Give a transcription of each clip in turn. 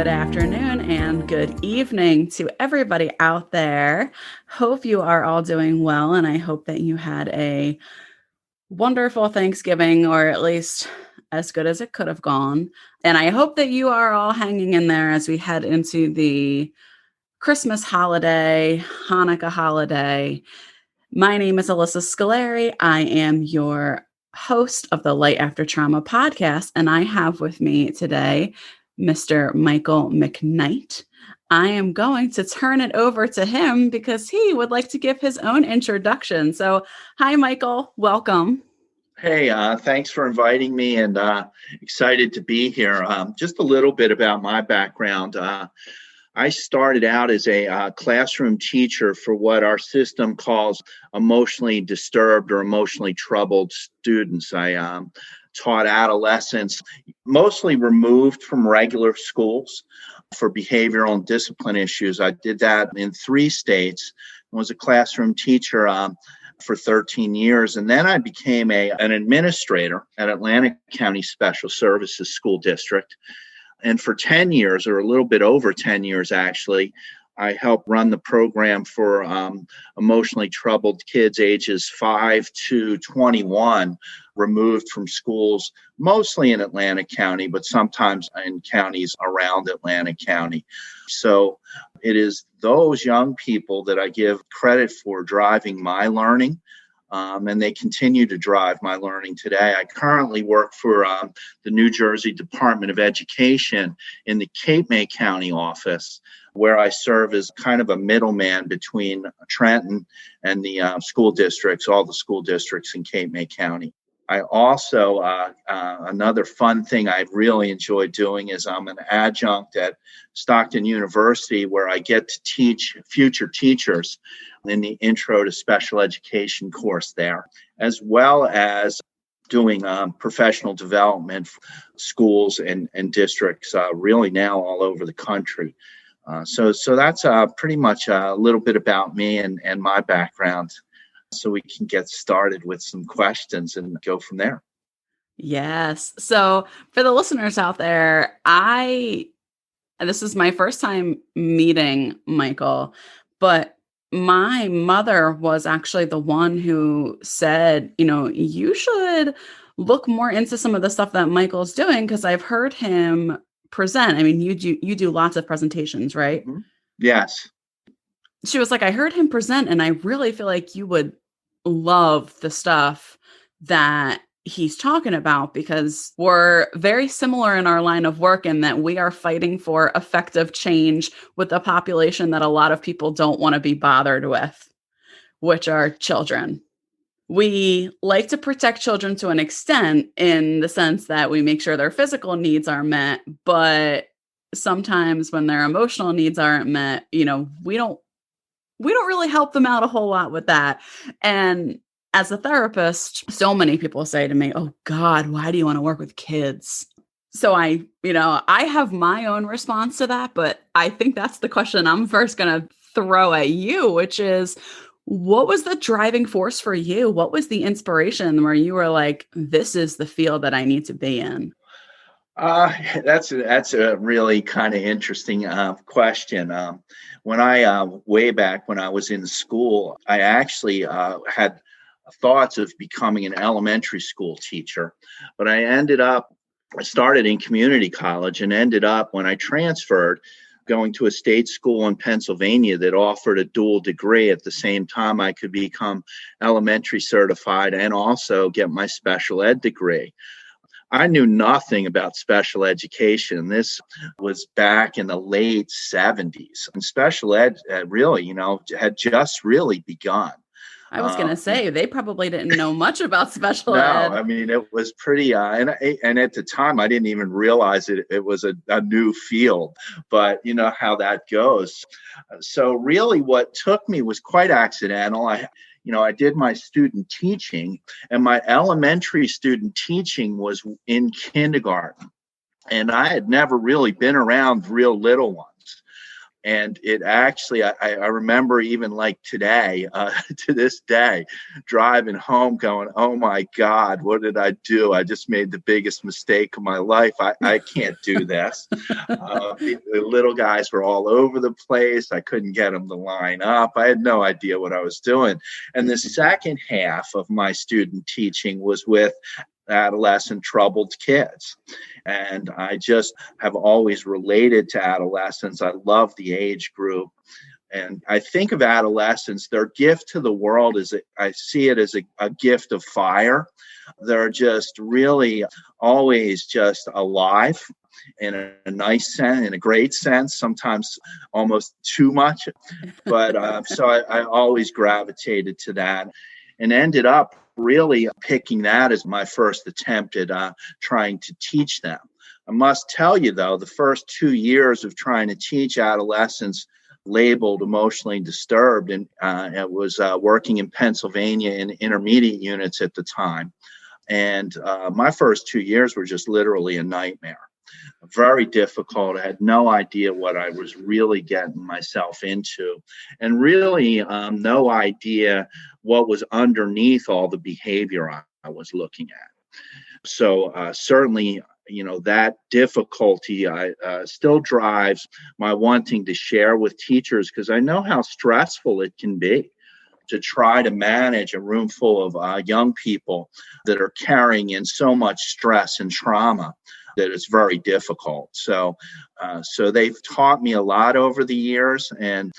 good afternoon, and good evening to everybody out there. Hope you are all doing well, and I hope that you had a wonderful Thanksgiving, or at least as good as it could have gone. And I hope that you are all hanging in there as we head into the Christmas holiday, Hanukkah holiday. My name is Alyssa Scolari. I am your host of the Light After Trauma podcast, and I have with me today Mr. Michael McKnight. I am going to turn it over to him because he would like to give his own introduction. So, hi, Michael. Welcome. Hey, thanks for inviting me, and excited to be here. Just a little bit about my background. I started out as a classroom teacher for what our system calls emotionally disturbed or emotionally troubled students. I taught adolescents, mostly removed from regular schools, for behavioral and discipline issues. I did that in 3 states. I was a classroom teacher for 13 years. And then I became an administrator at Atlantic County Special Services School District. And for 10 years, or a little bit over 10 years, actually, I helped run the program for emotionally troubled kids ages 5 to 21, removed from schools, mostly in Atlantic County, but sometimes in counties around Atlantic County. So it is those young people that I give credit for driving my learning. And they continue to drive my learning today. I currently work for the New Jersey Department of Education in the Cape May County office, where I serve as kind of a middleman between Trenton and the school districts, all the school districts in Cape May County. I also, another fun thing I really enjoy doing is I'm an adjunct at Stockton University, where I get to teach future teachers in the Intro to Special Education course there, as well as doing professional development for schools and districts really now all over the country. So that's pretty much a little bit about me and my background. So we can get started with some questions and go from there. Yes. So for the listeners out there, this is my first time meeting Michael, but my mother was actually the one who said, you should look more into some of the stuff that Michael's doing, because I've heard him present. I mean, you do lots of presentations, right? Mm-hmm. Yes. She was like, I heard him present, and I really feel like you would love the stuff that he's talking about, because we're very similar in our line of work in that we are fighting for effective change with a population that a lot of people don't want to be bothered with, which are children. We like to protect children to an extent, in the sense that we make sure their physical needs are met, but sometimes when their emotional needs aren't met, we don't really help them out a whole lot with that. And as a therapist, so many people say to me, oh God, why do you want to work with kids? So I have my own response to that, but I think that's the question I'm first going to throw at you, which is, what was the driving force for you? What was the inspiration where you were like, this is the field that I need to be in? That's a really kind of interesting question. When I way back when I was in school, I actually had thoughts of becoming an elementary school teacher, but I started in community college and ended up, when I transferred, going to a state school in Pennsylvania that offered a dual degree. At the same time, I could become elementary certified and also get my special ed degree. I knew nothing about special education. This was back in the late 70s. And special ed really, had just really begun. I was going to say, they probably didn't know much about special ed. No, I mean, it was pretty, and at the time, I didn't even realize it was a new field, but you know how that goes. So really what took me was quite accidental. I did my student teaching, and my elementary student teaching was in kindergarten. And I had never really been around real little ones. And it actually, I remember even like today, to this day, driving home going, oh my God, what did I do? I just made the biggest mistake of my life. I can't do this. The little guys were all over the place. I couldn't get them to line up. I had no idea what I was doing. And the second half of my student teaching was with adolescent troubled kids. And I just have always related to adolescents. I love the age group. And I think of adolescents, their gift to the world is, I see it as a gift of fire. They're just really always just alive in a nice sense, in a great sense, sometimes almost too much. But so I always gravitated to that and ended up really picking that as my first attempt at trying to teach them. I must tell you, though, the first 2 years of trying to teach adolescents labeled emotionally disturbed, and it was working in Pennsylvania in intermediate units at the time. And my first 2 years were just literally a nightmare. Very difficult. I had no idea what I was really getting myself into, and really no idea what was underneath all the behavior I was looking at. So certainly, that difficulty still drives my wanting to share with teachers, because I know how stressful it can be to try to manage a room full of young people that are carrying in so much stress and trauma that it's very difficult. So they've taught me a lot over the years, and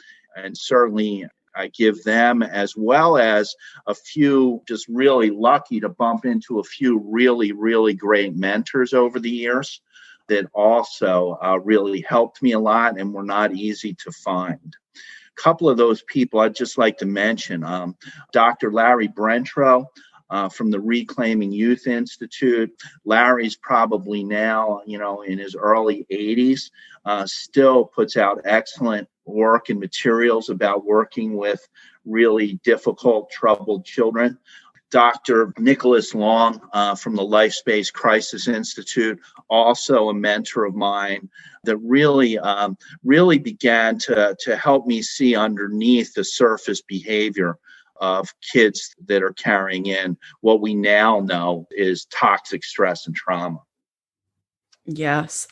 certainly I give them, as well as a few, just really lucky to bump into a few really, really great mentors over the years that also really helped me a lot and were not easy to find. A couple of those people I'd just like to mention. Dr. Larry Brentro, from the Reclaiming Youth Institute. Larry's probably now, in his early 80s, still puts out excellent work and materials about working with really difficult, troubled children. Dr. Nicholas Long from the Life Space Crisis Institute, also a mentor of mine, that really began to help me see underneath the surface behavior of kids that are carrying in what we now know is toxic stress and trauma. Yes,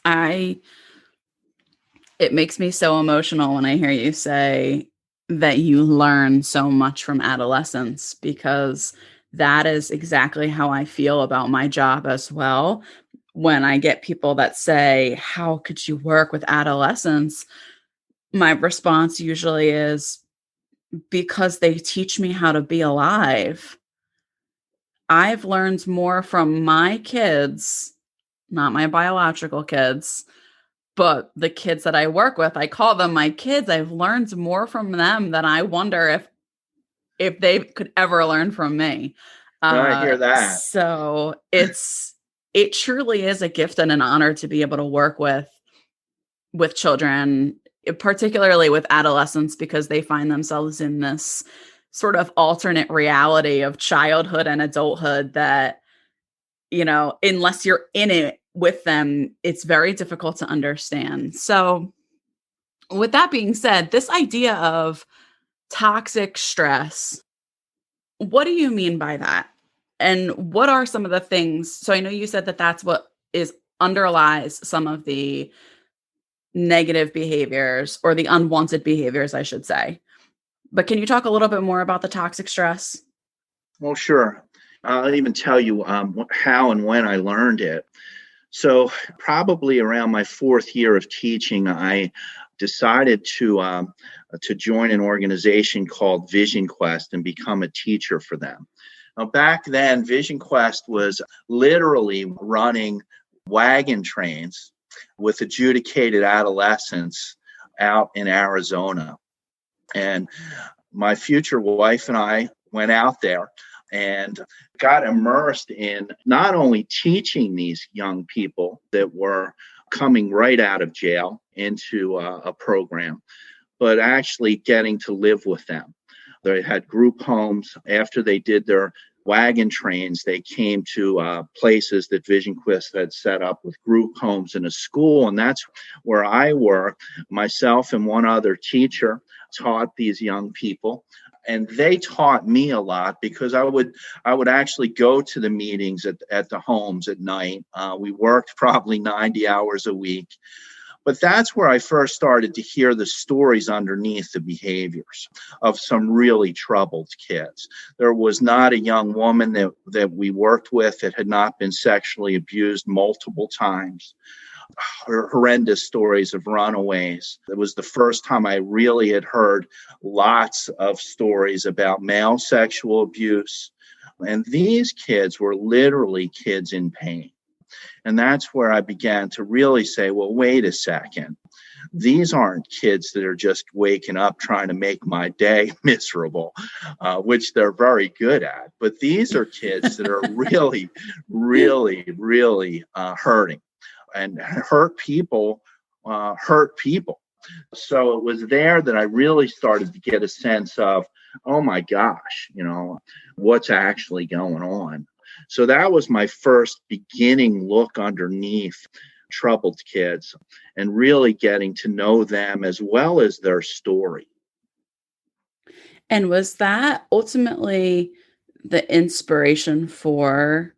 it makes me so emotional when I hear you say that you learn so much from adolescence, because that is exactly how I feel about my job as well. When I get people that say, "How could you work with adolescents?" My response usually is, because they teach me how to be alive. I've learned more from my kids, not my biological kids, but the kids that I work with. I call them my kids. I've learned more from them than I wonder if they could ever learn from me. I hear that. So it truly is a gift and an honor to be able to work with children, particularly with adolescents, because they find themselves in this sort of alternate reality of childhood and adulthood that, unless you're in it with them, it's very difficult to understand. So with that being said, this idea of toxic stress, what do you mean by that? And what are some of the things? So I know you said that that's what is underlies some of the negative behaviors, or the unwanted behaviors, I should say. But can you talk a little bit more about the toxic stress? Well, sure. I'll even tell you how and when I learned it. So probably around my fourth year of teaching, I decided to join an organization called Vision Quest and become a teacher for them. Now, back then, Vision Quest was literally running wagon trains with adjudicated adolescents out in Arizona. And my future wife and I went out there and got immersed in not only teaching these young people that were coming right out of jail into a program, but actually getting to live with them. They had group homes after they did their wagon trains. They came to places that Vision Quest had set up with group homes in a school. And that's where I worked. Myself and one other teacher taught these young people. And they taught me a lot because I would actually go to the meetings at the homes at night. We worked probably 90 hours a week. But that's where I first started to hear the stories underneath the behaviors of some really troubled kids. There was not a young woman that we worked with that had not been sexually abused multiple times. Horrendous stories of runaways. It was the first time I really had heard lots of stories about male sexual abuse. And these kids were literally kids in pain. And that's where I began to really say, well, wait a second. These aren't kids that are just waking up trying to make my day miserable, which they're very good at. But these are kids that are really, really, really hurting. And hurt people hurt people. So it was there that I really started to get a sense of, oh my gosh, what's actually going on. So that was my first beginning look underneath troubled kids and really getting to know them as well as their story. And was that ultimately the inspiration for,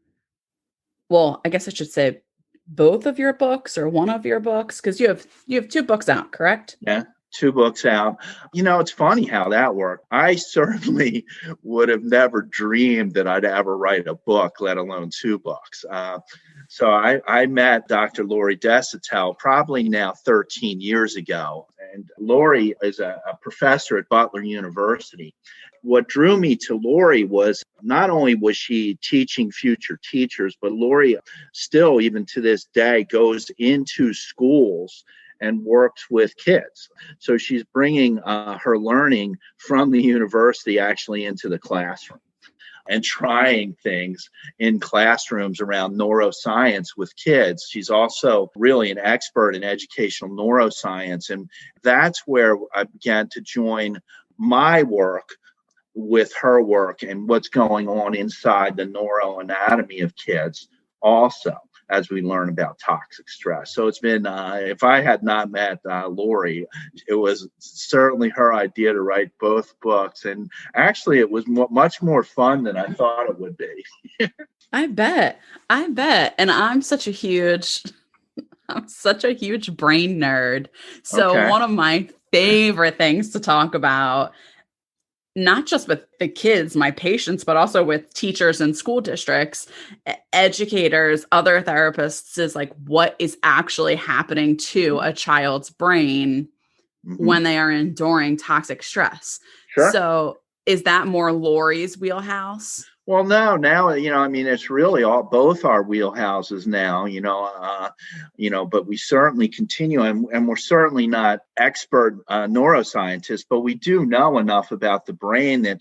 well, I guess I should say both of your books or one of your books? Because you have two books out, correct? Yeah. 2 books out. It's funny how that worked. I certainly would have never dreamed that I'd ever write a book, let alone 2 books. So I met Dr. Lori Desautels probably now 13 years ago. And Lori is a professor at Butler University. What drew me to Lori was not only was she teaching future teachers, but Lori still, even to this day, goes into schools and works with kids. So she's bringing her learning from the university actually into the classroom and trying things in classrooms around neuroscience with kids. She's also really an expert in educational neuroscience. And that's where I began to join my work with her work and what's going on inside the neuroanatomy of kids also, as we learn about toxic stress. So it's been, if I had not met Lori, it was certainly her idea to write both books. And actually, it was much more fun than I thought it would be. I bet. And I'm such a huge brain nerd. So Okay. one of my favorite things to talk about, not just with the kids, my patients, but also with teachers and school districts, educators, other therapists, is like what is actually happening to a child's brain when they are enduring toxic stress. Sure. So is that more Lori's wheelhouse? Well, no, now, it's really both our wheelhouses now, but we certainly continue and we're certainly not expert neuroscientists, but we do know enough about the brain that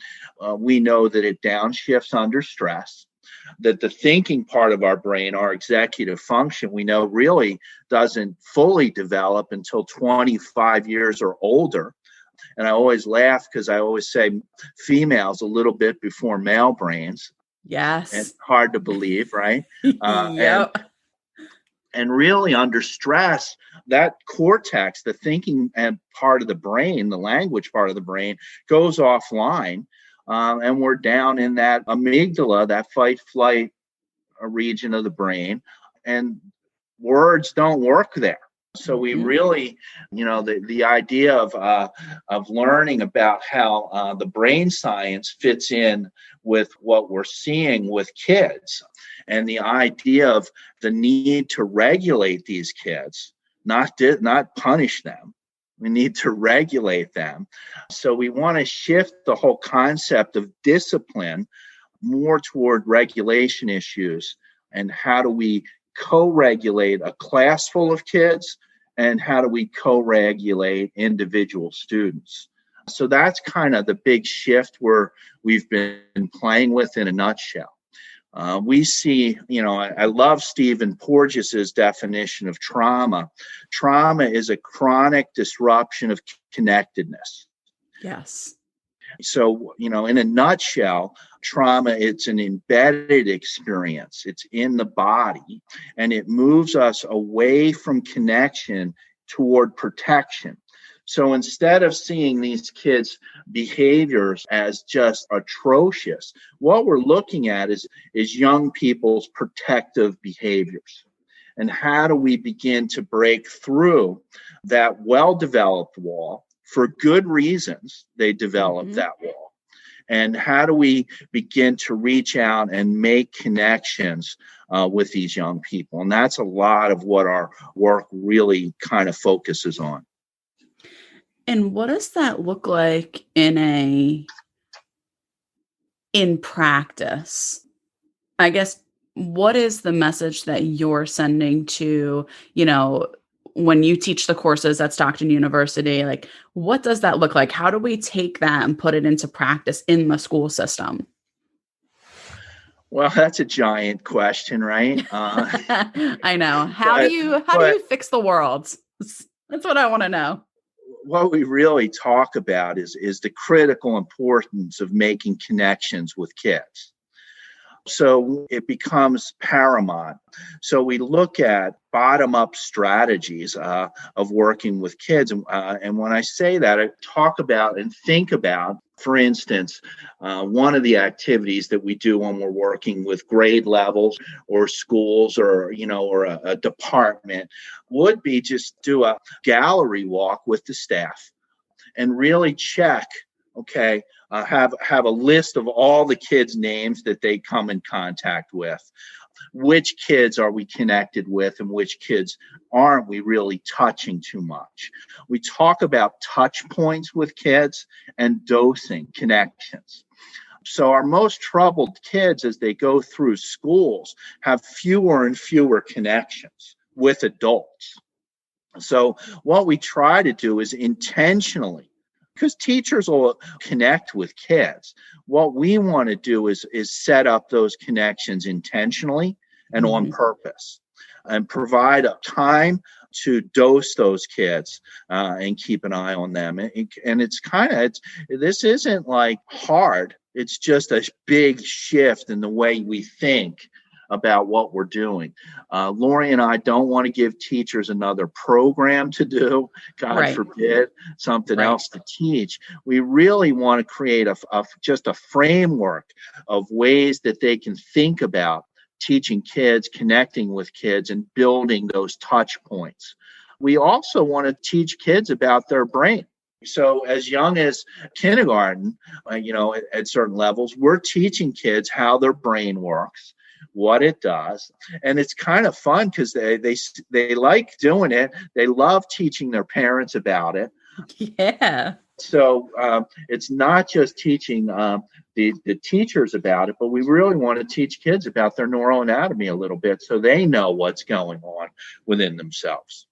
we know that it downshifts under stress, that the thinking part of our brain, our executive function, we know really doesn't fully develop until 25 years or older. And I always laugh because I always say females a little bit before male brains. Yes. And hard to believe, right? Yep. And really under stress, that cortex, the thinking and part of the brain, the language part of the brain goes offline. And we're down in that amygdala, that fight-flight region of the brain. And words don't work there. So we really, the idea of learning about how the brain science fits in with what we're seeing with kids, and the idea of the need to regulate these kids, not punish them. We need to regulate them. So we want to shift the whole concept of discipline more toward regulation issues, and how do we co-regulate a class full of kids, and how do we co-regulate individual students. So that's kind of the big shift we've been playing with in a nutshell. We see, I love Stephen Porges's definition of trauma. Trauma is a chronic disruption of connectedness. Yes. So, in a nutshell, trauma, it's an embedded experience. It's in the body, and it moves us away from connection toward protection. So instead of seeing these kids' behaviors as just atrocious, what we're looking at is young people's protective behaviors. And how do we begin to break through that well-developed wall? For good reasons, they developed that wall. And how do we begin to reach out and make connections with these young people? And that's a lot of what our work really kind of focuses on. And what does that look like in practice? I guess, what is the message that you're sending to, when you teach the courses at Stockton University? Like, what does that look like? How do we take that and put it into practice in the school system? Well, that's a giant question, right? I know. How do but you fix the world? That's what I want to know. What we really talk about is the critical importance of making connections with kids. So it becomes paramount. So we look at bottom-up strategies of working with kids. And when I say that, I talk about and think about, for instance, one of the activities that we do when we're working with grade levels or schools or a department would be just do a gallery walk with the staff and really check, okay, have a list of all the kids' names that they come in contact with. Which kids are we connected with and which kids aren't we really touching too much? We talk about touch points with kids and dosing connections. So our most troubled kids, as they go through schools, have fewer and fewer connections with adults. So what we try to do is intentionally, because teachers will connect with kids, what we want to do is set up those connections intentionally and on purpose, and provide a time to dose those kids and keep an eye on them. And this isn't like hard. It's just a big shift in the way we think about what we're doing. Lori and I don't want to give teachers another program to do, God forbid, something else to teach. We really want to create just a framework of ways that they can think about teaching kids, connecting with kids, and building those touch points. We also want to teach kids about their brain. So as young as kindergarten, at certain levels, we're teaching kids how their brain works, what it does. And it's kind of fun because they like doing it. They love teaching their parents about it. Yeah. So it's not just teaching the teachers about it, but we really want to teach kids about their neuroanatomy a little bit so they know what's going on within themselves.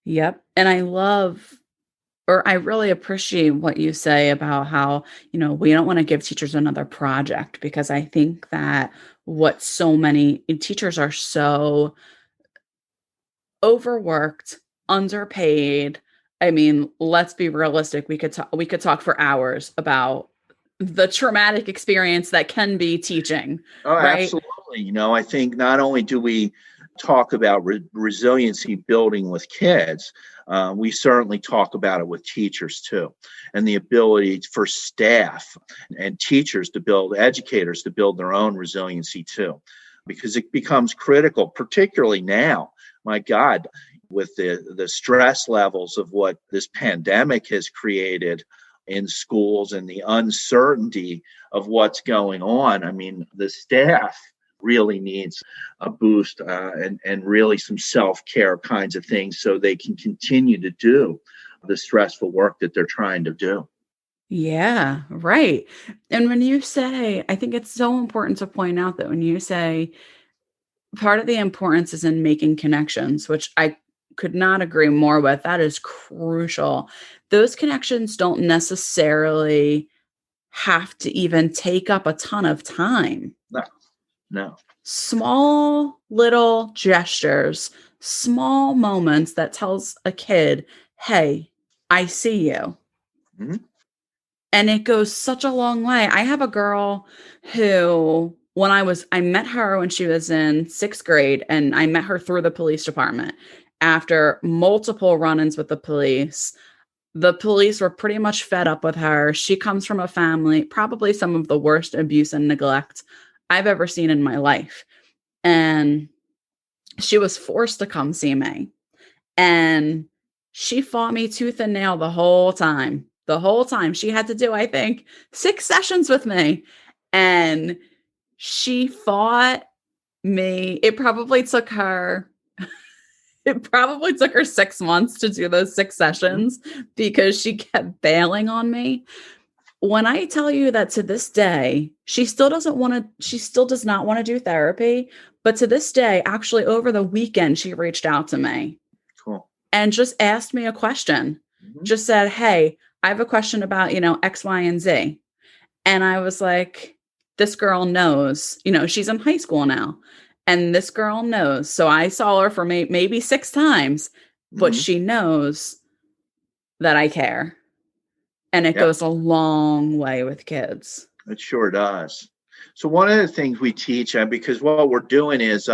Yep. And I really appreciate what you say about how, we don't want to give teachers another project, because I think that what so many teachers are so overworked, underpaid. I mean, let's be realistic. We could talk for hours about the traumatic experience that can be teaching. Oh, Right? absolutely. I think not only do we talk about resiliency building with kids, we certainly talk about it with teachers too, and the ability for staff and teachers educators to build their own resiliency too, because it becomes critical, particularly now. My God, with the stress levels of what this pandemic has created in schools and the uncertainty of what's going on. I mean, the staff really needs a boost and really some self-care kinds of things so they can continue to do the stressful work that they're trying to do. Yeah, right. And when you say, I think it's so important to point out that when you say part of the importance is in making connections, which I could not agree more with. That is crucial. Those connections don't necessarily have to even take up a ton of time. No, no. Small little gestures, small moments that tells a kid, "Hey, I see you." Mm-hmm. And it goes such a long way. I have a girl who, I met her when she was in 6th grade, and I met her through the police department. After multiple run-ins with the police were pretty much fed up with her. She comes from a family, probably some of the worst abuse and neglect I've ever seen in my life. And she was forced to come see me. And she fought me tooth and nail the whole time. The whole time. She had to do, I think, 6 sessions with me. And she fought me. It probably took her 6 months to do those 6 Mhm. sessions because she kept bailing on me. When I tell you that to this day, she still does not want to do therapy, but to this day, actually over the weekend, she reached out to me Cool. and just asked me a question. Mhm. Just said, "Hey, I have a question about, X, Y, and Z." And I was like, this girl knows, she's in high school now. And this girl knows. So I saw her for maybe 6 times, but Mhm. she knows that I care. And it Yep. goes a long way with kids. It sure does. So one of the things we teach, because what we're doing is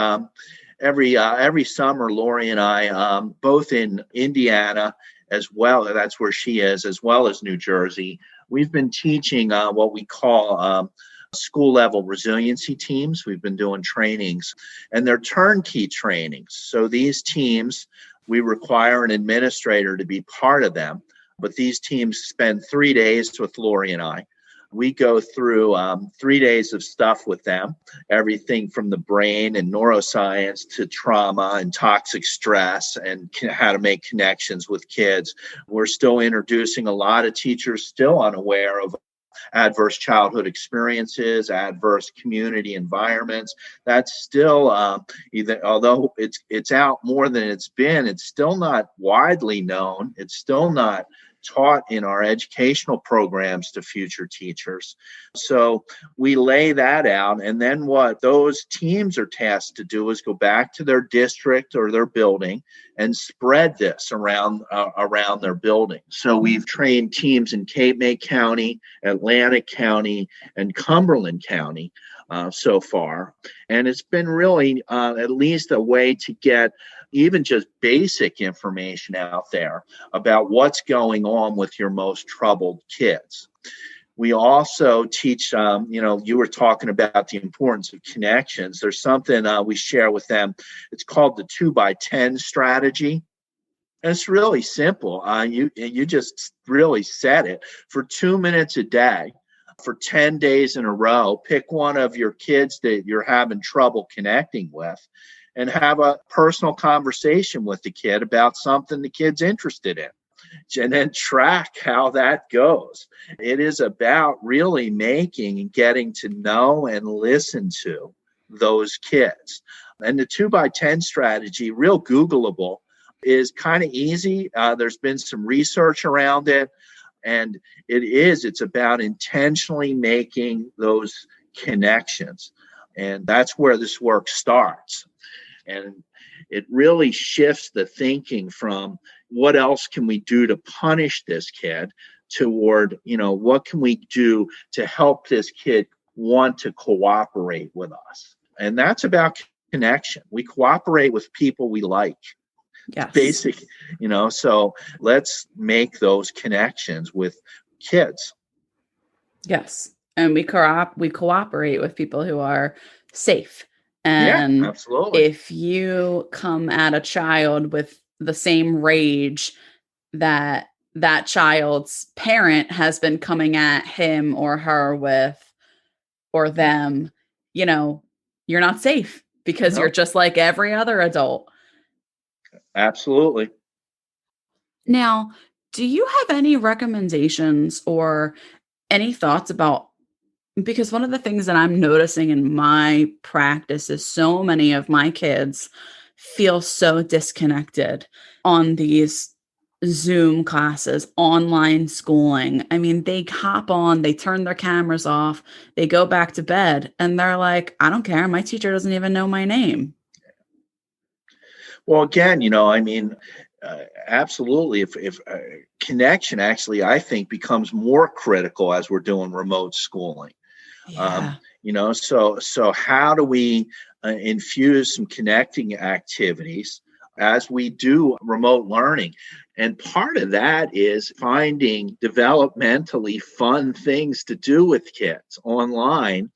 every summer, Lori and I, both in Indiana as well, that's where she is, as well as New Jersey, we've been teaching what we call school level resiliency teams. We've been doing trainings, and they're turnkey trainings. So these teams, we require an administrator to be part of them. But these teams spend 3 days with Lori and I. We go through 3 days of stuff with them, everything from the brain and neuroscience to trauma and toxic stress and how to make connections with kids. We're still introducing a lot of teachers still unaware of adverse childhood experiences, adverse community environments. That's still either, although it's out more than it's still not widely known. It's still not taught in our educational programs to future teachers. So we lay that out. And then what those teams are tasked to do is go back to their district or their building and spread this around their building. So we've trained teams in Cape May County, Atlantic County, and Cumberland County so far. And it's been really at least a way to get even just basic information out there about what's going on with your most troubled kids. We also teach, you were talking about the importance of connections. There's something we share with them. It's called the 2x10 strategy. And it's really simple. You just really said it. For 2 minutes a day, for 10 days in a row, pick one of your kids that you're having trouble connecting with and have a personal conversation with the kid about something the kid's interested in, and then track how that goes. It is about really making and getting to know and listen to those kids. And the 2x10 strategy, real Googleable, is kind of easy. There's been some research around it, and it's about intentionally making those connections. And that's where this work starts. And it really shifts the thinking from what else can we do to punish this kid toward, what can we do to help this kid want to cooperate with us? And that's about connection. We cooperate with people we like. It's Yes. basic, so let's make those connections with kids. Yes. And we cooperate with people who are safe. Yeah, And absolutely. if you come at a child with the same rage that that child's parent has been coming at him or her with, or them, you know, you're not safe because you're No, just like every other adult. absolutely. Now, do you have any recommendations or any thoughts about, because one of the things that I'm noticing in my practice is so many of my kids feel so disconnected on these Zoom classes, online schooling. I mean, they hop on, they turn their cameras off, they go back to bed, and they're like, I don't care. My teacher doesn't even know my name. Well, again, Absolutely. If connection actually, I think, becomes more critical as we're doing remote schooling. Yeah. So how do we infuse some connecting activities as we do remote learning? And part of that is finding developmentally fun things to do with kids online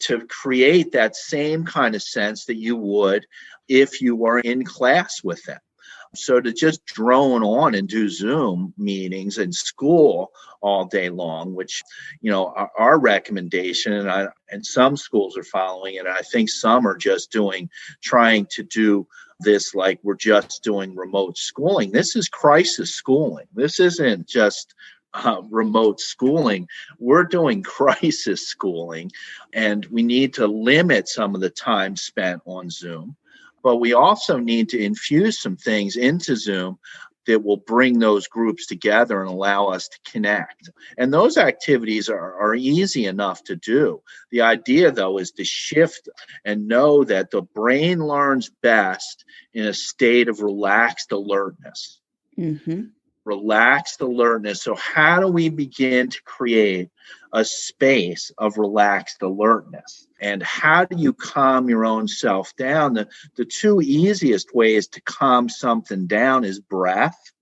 to create that same kind of sense that you would if you were in class with them. So to just drone on and do Zoom meetings in school all day long, which, our recommendation, and some schools are following it. I think some are just trying to do this like we're just doing remote schooling. This is crisis schooling. This isn't just remote schooling. We're doing crisis schooling, and we need to limit some of the time spent on Zoom. But we also need to infuse some things into Zoom that will bring those groups together and allow us to connect. And those activities are easy enough to do. The idea, though, is to shift and know that the brain learns best in a state of relaxed alertness. Mm-hmm. Relaxed alertness. So, how do we begin to create a space of relaxed alertness? And how do you calm your own self down? The two easiest ways to calm something down is breath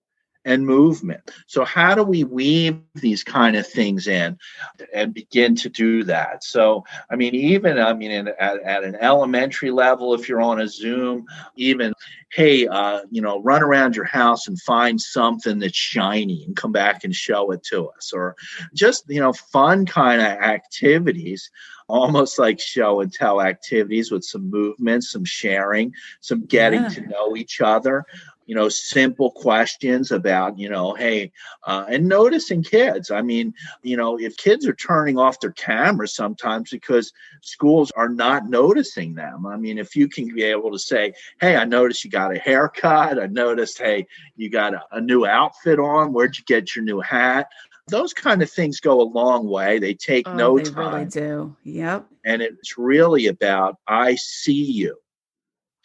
and movement. So how do we weave these kind of things in and begin to do that? So, at an elementary level, if you're on a Zoom, even, hey, run around your house and find something that's shiny and come back and show it to us, or just, fun kind of activities, almost like show and tell activities with some movement, some sharing, some getting Yeah. to know each other. Simple questions about, hey, and noticing kids. If kids are turning off their cameras sometimes because schools are not noticing them. If you can be able to say, hey, I noticed you got a haircut. I noticed, hey, you got a new outfit on. Where'd you get your new hat? Those kind of things go a long way. They take Oh, no they really time. do. Yep. And it's really about, I see you.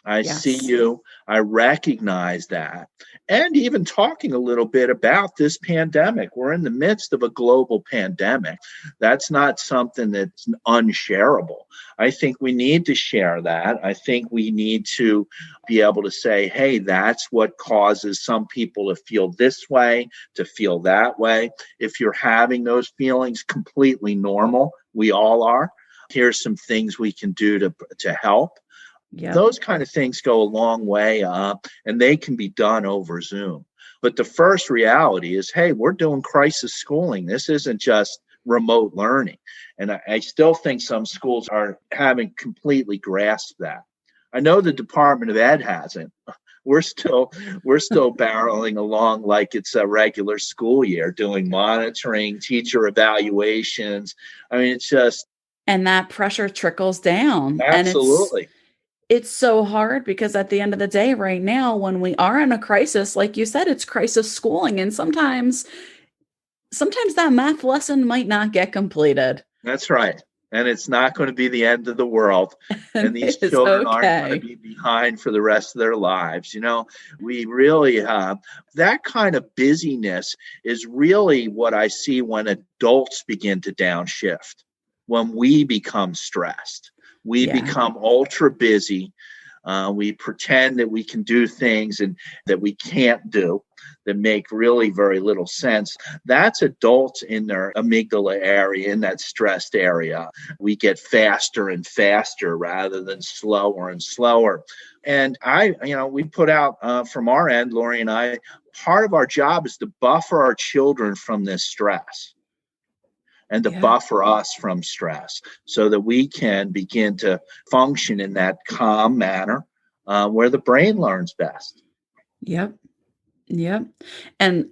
I see Yes. you. I recognize that. And even talking a little bit about this pandemic. We're in the midst of a global pandemic. That's not something that's unshareable. I think we need to share that. I think we need to be able to say, hey, that's what causes some people to feel this way, to feel that way. If you're having those feelings, completely normal. We all are. Here's some things we can do to help. Yep. Those kind of things go a long way, and they can be done over Zoom. But the first reality is, hey, we're doing crisis schooling. This isn't just remote learning. And I still think some schools are haven't completely grasped that. I know the Department of Ed hasn't. We're still barreling along like it's a regular school year, doing monitoring, teacher evaluations. It's just And that pressure trickles down. And absolutely. it's so hard because at the end of the day, right now, when we are in a crisis, like you said, it's crisis schooling. And sometimes that math lesson might not get completed. That's right. And it's not going to be the end of the world. And And these it is children aren't going to okay. be behind for the rest of their lives. We really have that kind of busyness is really what I see when adults begin to downshift, when we become stressed. We Yeah. become ultra busy. We pretend that we can do things and that we can't do that make really very little sense. That's adults in their amygdala area, in that stressed area. We get faster and faster rather than slower and slower. And we put out from our end, Lori and I, part of our job is to buffer our children from this stress and to Yeah. buffer us from stress so that we can begin to function in that calm manner where the brain learns best. Yep. Yep. And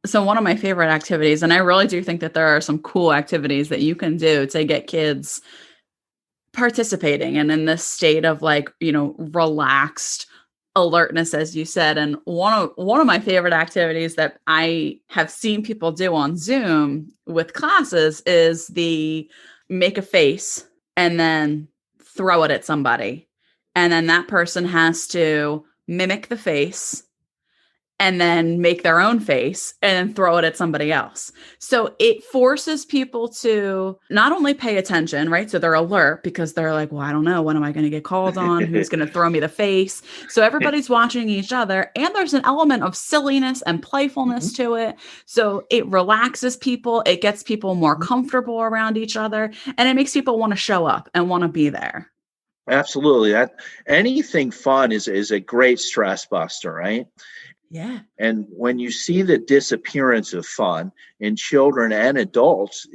so one of my favorite activities, and I really do think that there are some cool activities that you can do to get kids participating and in this state of like, relaxed alertness, as you said. And one of my favorite activities that I have seen people do on Zoom with classes is the make a face and then throw it at somebody. And then that person has to mimic the face and then make their own face and then throw it at somebody else. So it forces people to not only pay attention, right? So they're alert because they're like, well, I don't know. When am I going to get called on? Who's going to throw me the face? So everybody's watching each other. And there's an element of silliness and playfulness Mhm. to it. So it relaxes people. It gets people more Mhm. comfortable around each other. And it makes people want to show up and want to be there. Absolutely. That anything fun is a great stress buster, right? Yeah. And when you see the disappearance of fun in children and adults,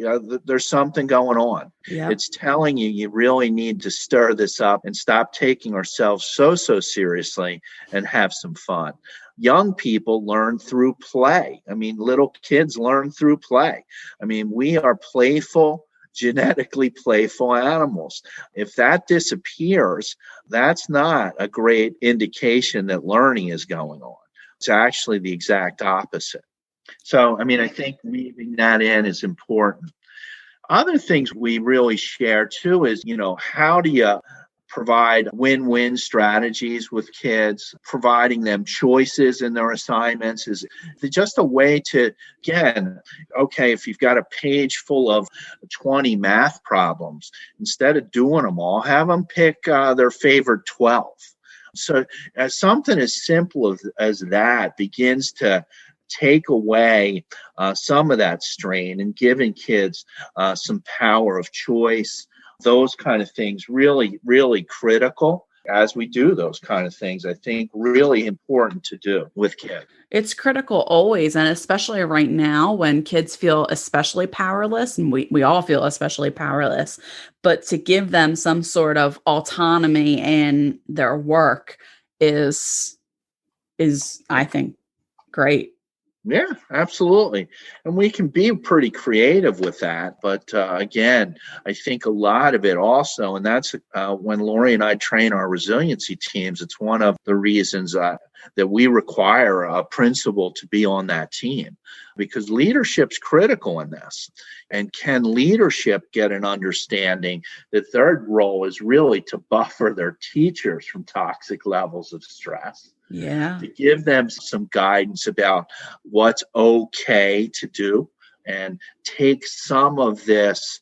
there's something going on. Yep. It's telling you you really need to stir this up and stop taking ourselves so seriously and have some fun. Young people learn through play. I mean, little kids learn through play. I mean, we are playful, genetically playful animals. If that disappears, that's not a great indication that learning is going on. It's actually the exact opposite. So, I mean, I think weaving that in is important. Other things we really share too is, how do you provide win-win strategies with kids, providing them choices in their assignments is just a way to, again, okay, if you've got a page full of 20 math problems, instead of doing them all, have them pick their favorite 12. So something as simple as that begins to take away some of that strain and giving kids some power of choice. Those kind of things really critical as we do those kind of things. I think really important to do with kids. It's critical always, and especially right now when kids feel especially powerless, and we all feel especially powerless, but to give them some sort of autonomy in their work is I think great. Yeah, absolutely. And we can be pretty creative with that. But again, I think a lot of it also, and that's when Lori and I train our resiliency teams, it's one of the reasons that we require a principal to be on that team because leadership's critical in this. And can leadership get an understanding that their role is really to buffer their teachers from toxic levels of stress? Yeah. To give them some guidance about what's okay to do and take some of this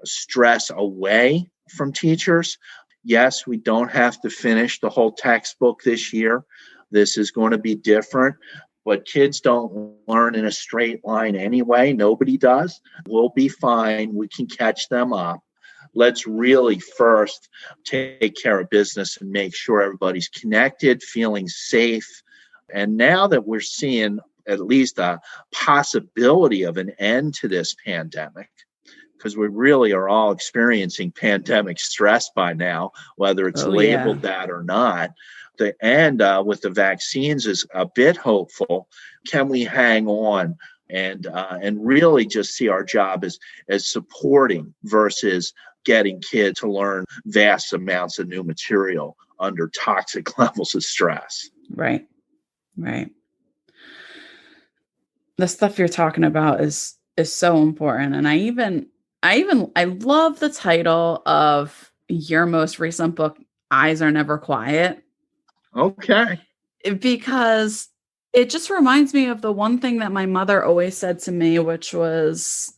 stress away from teachers. Yes, we don't have to finish the whole textbook this year. This is going to be different, but kids don't learn in a straight line anyway. Nobody does. We'll be fine. We can catch them up. Let's really first take care of business and make sure everybody's connected, feeling safe. And now that we're seeing at least a possibility of an end to this pandemic, because we really are all experiencing pandemic stress by now, whether it's Oh yeah. labeled that or not. The end with the vaccines is a bit hopeful. Can we hang on and really just see our job as supporting versus getting kids to learn vast amounts of new material under toxic levels of stress? Right. Right. The stuff you're talking about is so important, and I love the title of your most recent book, Eyes Are Never Quiet, Okay. because it just reminds me of the one thing that my mother always said to me, which was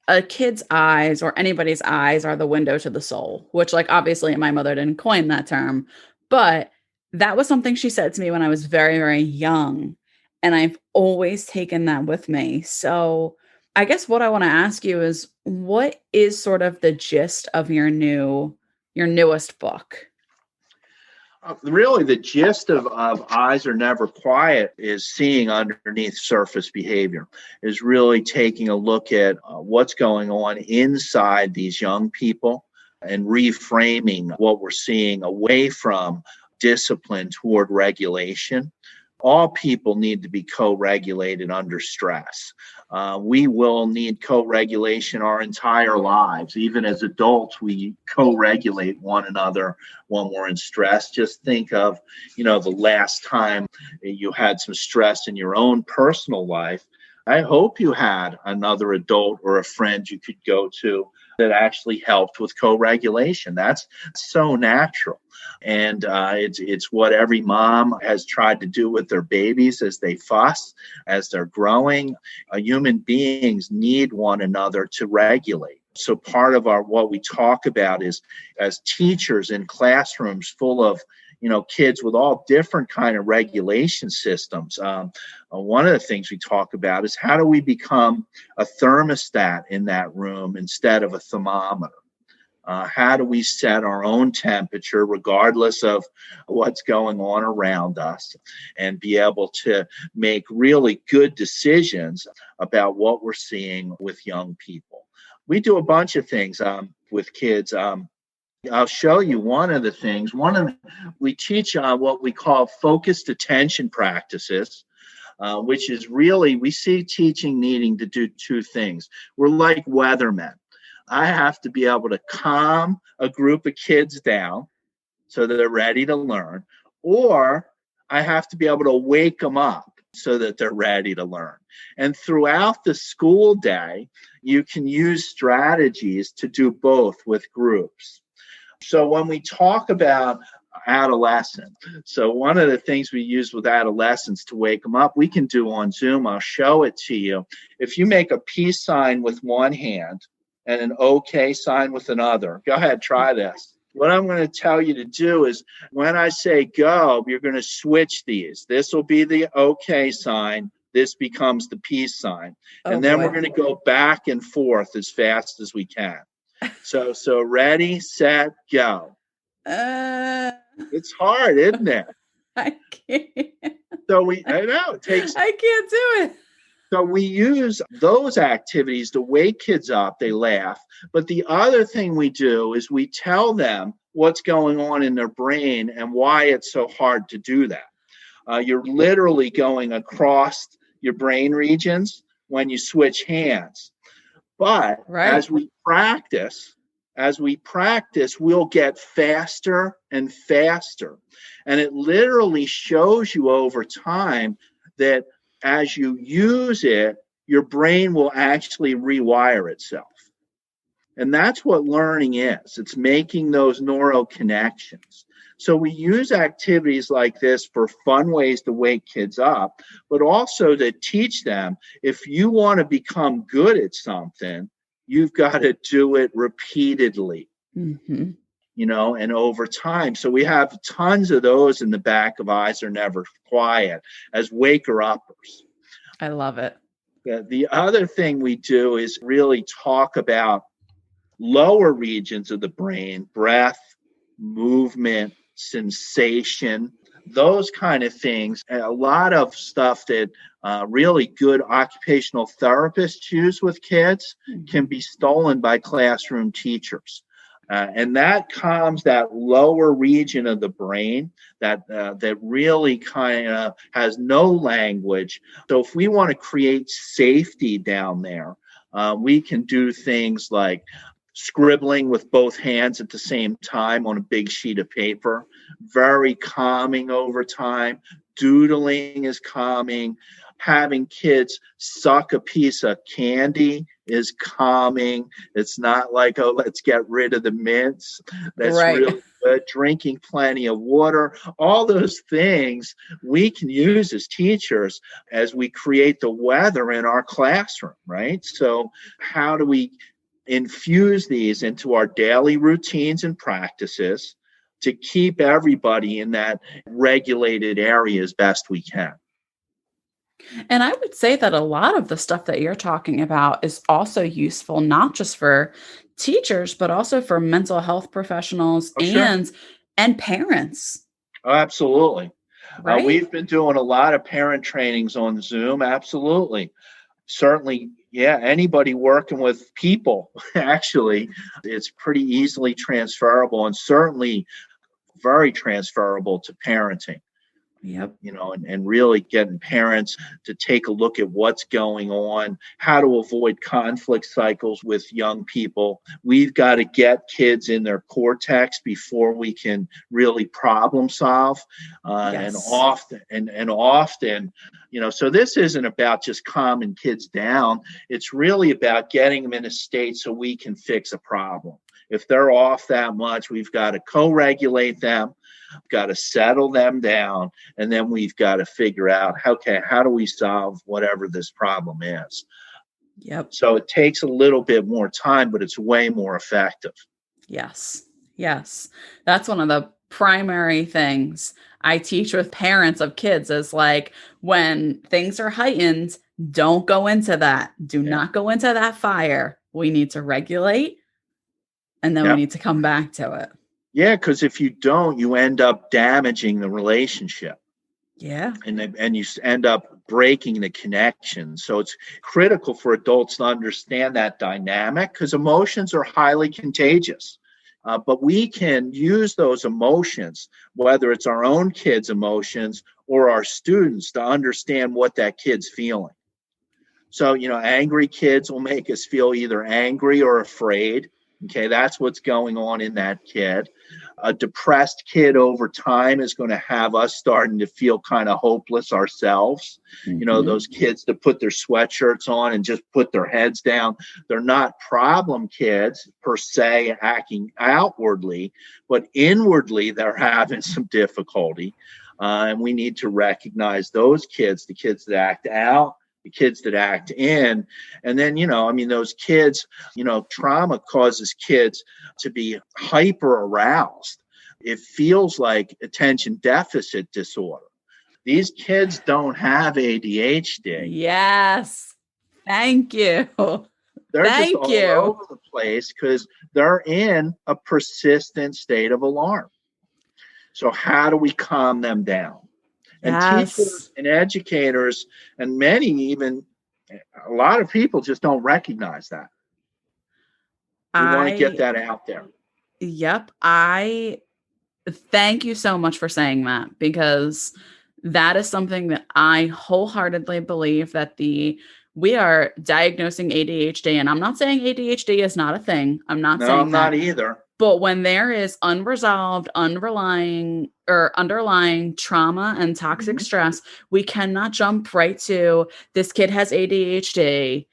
a kid's eyes or anybody's eyes are the window to the soul, which, like, obviously my mother didn't coin that term, but that was something she said to me when I was very, very young. And I've always taken that with me. So I guess what I want to ask you is what is sort of the gist of your newest book? Really, the gist of Eyes Are Never Quiet is seeing underneath surface behavior, is really taking a look at what's going on inside these young people and reframing what we're seeing away from discipline toward regulation. All people need to be co-regulated under stress. We will need co-regulation our entire lives. Even as adults, we co-regulate one another when we're in stress. Just think of, the last time you had some stress in your own personal life. I hope you had another adult or a friend you could go to that actually helped with co-regulation. That's so natural. And it's what every mom has tried to do with their babies as they fuss, as they're growing. Human beings need one another to regulate. So part of what we talk about is, as teachers in classrooms full of kids with all different kind of regulation systems. One of the things we talk about is, how do we become a thermostat in that room instead of a thermometer? How do we set our own temperature regardless of what's going on around us, and be able to make really good decisions about what we're seeing with young people? We do a bunch of things with kids. I'll show you one of the things. We teach what we call focused attention practices, which is really, we see teaching needing to do two things. We're like weathermen. I have to be able to calm a group of kids down so that they're ready to learn, or I have to be able to wake them up so that they're ready to learn. And throughout the school day, you can use strategies to do both with groups. So when we talk about adolescent, so one of the things we use with adolescents to wake them up, we can do on Zoom. I'll show it to you. If you make a peace sign with one hand and an okay sign with another, go ahead, try this. What I'm going to tell you to do is, when I say go, you're going to switch these. This will be the okay sign. This becomes the peace sign. And then we're going to go back and forth as fast as we can. So ready, set, go. It's hard, isn't it? I can't. I know it takes. I can't do it. So we use those activities to wake kids up. They laugh. But the other thing we do is we tell them what's going on in their brain and why it's so hard to do that. You're literally going across your brain regions when you switch hands. But as we practice, we'll get faster and faster. And it literally shows you over time that as you use it, your brain will actually rewire itself. And that's what learning is. It's making those neural connections. So we use activities like this for fun ways to wake kids up, but also to teach them, if you want to become good at something, you've got to do it repeatedly, and over time. So we have tons of those in the back of Eyes Are Never Quiet as waker-uppers. I love it. The other thing we do is really talk about lower regions of the brain, breath, movement, sensation, those kind of things. And a lot of stuff that really good occupational therapists use with kids can be stolen by classroom teachers. And that calms that lower region of the brain that really kind of has no language. So if we want to create safety down there, we can do things like scribbling with both hands at the same time on a big sheet of paper, very calming over time. Doodling is calming. Having kids suck a piece of candy is calming. It's not like, oh, let's get rid of the mints. That's really good. Drinking plenty of water. All those things we can use as teachers as we create the weather in our classroom, right? So how do we infuse these into our daily routines and practices to keep everybody in that regulated area as best we can? And I would say that a lot of the stuff that you're talking about is also useful, not just for teachers, but also for mental health professionals and parents. Oh, absolutely. Right? We've been doing a lot of parent trainings on Zoom. Absolutely. Certainly, yeah, anybody working with people, actually, it's pretty easily transferable, and certainly very transferable to parenting. Yep. and really getting parents to take a look at what's going on, how to avoid conflict cycles with young people. We've got to get kids in their cortex before we can really problem solve. And Yes. often, so this isn't about just calming kids down. It's really about getting them in a state so we can fix a problem. If they're off that much, we've got to co-regulate them, got to settle them down, and then we've got to figure out, okay, how do we solve whatever this problem is? Yep. So it takes a little bit more time, but it's way more effective. Yes. Yes. That's one of the primary things I teach with parents of kids is like, when things are heightened, don't go into that. Do Yeah. not go into that fire. We need to regulate, and then we Yeah. need to come back to it. Yeah. Because if you don't, you end up damaging the relationship. Yeah. And you end up breaking the connection. So it's critical for adults to understand that dynamic, because emotions are highly contagious. But we can use those emotions, whether it's our own kids' emotions or our students, to understand what that kid's feeling. So, angry kids will make us feel either angry or afraid. Okay, that's what's going on in that kid. A depressed kid over time is going to have us starting to feel kind of hopeless ourselves. Those kids that put their sweatshirts on and just put their heads down, they're not problem kids per se acting outwardly, but inwardly they're having some difficulty. And we need to recognize those kids, the kids that act out, the kids that act in. And then, those kids, trauma causes kids to be hyper aroused. It feels like attention deficit disorder. These kids don't have ADHD. Yes. Thank you. They're just Thank all you. over the place because they're in a persistent state of alarm. So how do we calm them down? And Yes. teachers and educators and many, even a lot of people, just don't recognize that. We want to get I, that out there. yep. I thank you so much for saying that, because that is something that I wholeheartedly believe that we are diagnosing ADHD, and I'm not saying ADHD is not a thing. I'm not No, I'm saying not that. either. But when there is unresolved, underlying trauma and toxic stress, we cannot jump right to this kid has ADHD.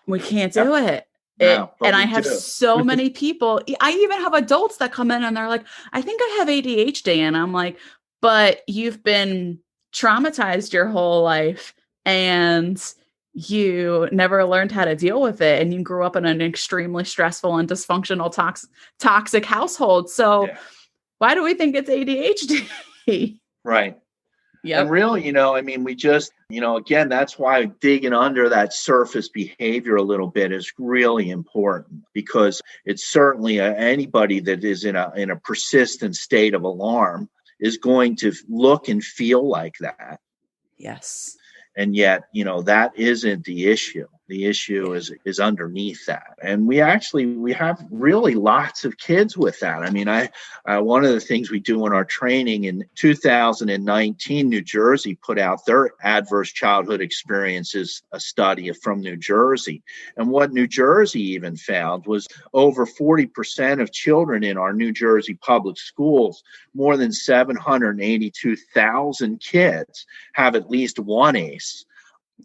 We can't do Yep. it. No, but And I we have do. so many people. I even have adults that come in and they're like, I think I have ADHD. And I'm like, but you've been traumatized your whole life and you never learned how to deal with it. And you grew up in an extremely stressful and dysfunctional, toxic household. So Yeah. why do we think it's ADHD? Right. And Yep. really, we just, again, that's why digging under that surface behavior a little bit is really important, because it's certainly anybody that is in a persistent state of alarm is going to look and feel like that. Yes. And yet, that isn't the issue. The issue Yeah. is underneath that. And we have really lots of kids with that. One of the things we do in our training, in 2019, New Jersey put out their adverse childhood experiences, a study from New Jersey. And what New Jersey even found was over 40% of children in our New Jersey public schools, more than 782,000 kids, have at least one ACE.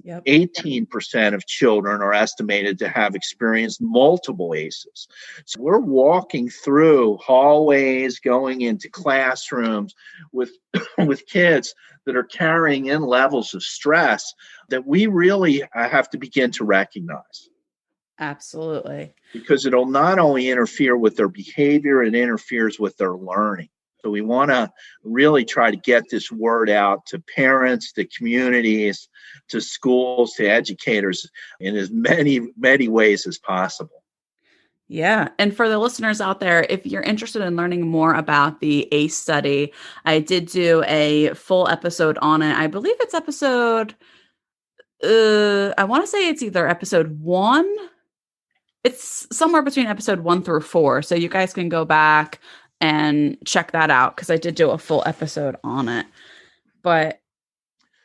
Yep. 18% of children are estimated to have experienced multiple ACEs. So we're walking through hallways, going into classrooms with kids that are carrying in levels of stress that we really have to begin to recognize. Absolutely. Because it'll not only interfere with their behavior, it interferes with their learning. So we want to really try to get this word out to parents, to communities, to schools, to educators in as many, many ways as possible. Yeah. And for the listeners out there, if you're interested in learning more about the ACE study, I did do a full episode on it. I believe it's I want to say it's either episode 1. It's somewhere between episode 1 through 4. So you guys can go back and check that out, because I did do a full episode on it. But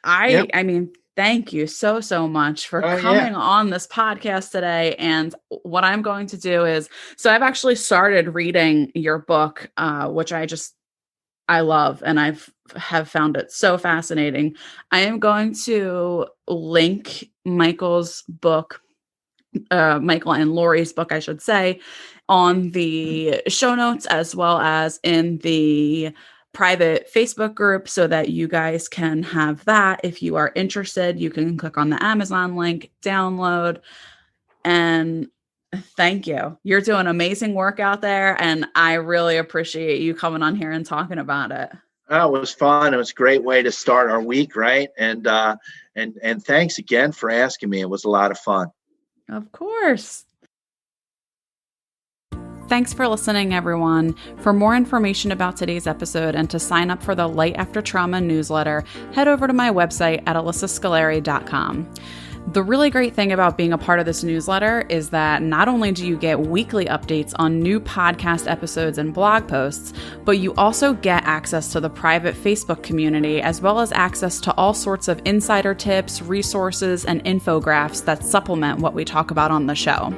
Yep. I mean, thank you so much for Oh yeah. coming on this podcast today. And what I'm going to do is, so I've actually started reading your book, which I love, and have found it so fascinating. I am going to link Michael's book, Michael and Lori's book, I should say, on the show notes as well as in the private Facebook group so that you guys can have that. If you are interested, you can click on the Amazon link, download, and thank you. You're doing amazing work out there, and I really appreciate you coming on here and talking about it. Oh, it was fun. It was a great way to start our week, right? And thanks again for asking me. It was a lot of fun. Of course. Thanks for listening, everyone. For more information about today's episode and to sign up for the Light After Trauma newsletter, head over to my website at alyssascolari.com. The really great thing about being a part of this newsletter is that not only do you get weekly updates on new podcast episodes and blog posts, but you also get access to the private Facebook community, as well as access to all sorts of insider tips, resources, and infographics that supplement what we talk about on the show.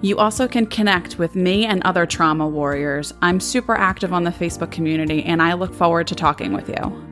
You also can connect with me and other trauma warriors. I'm super active on the Facebook community, and I look forward to talking with you.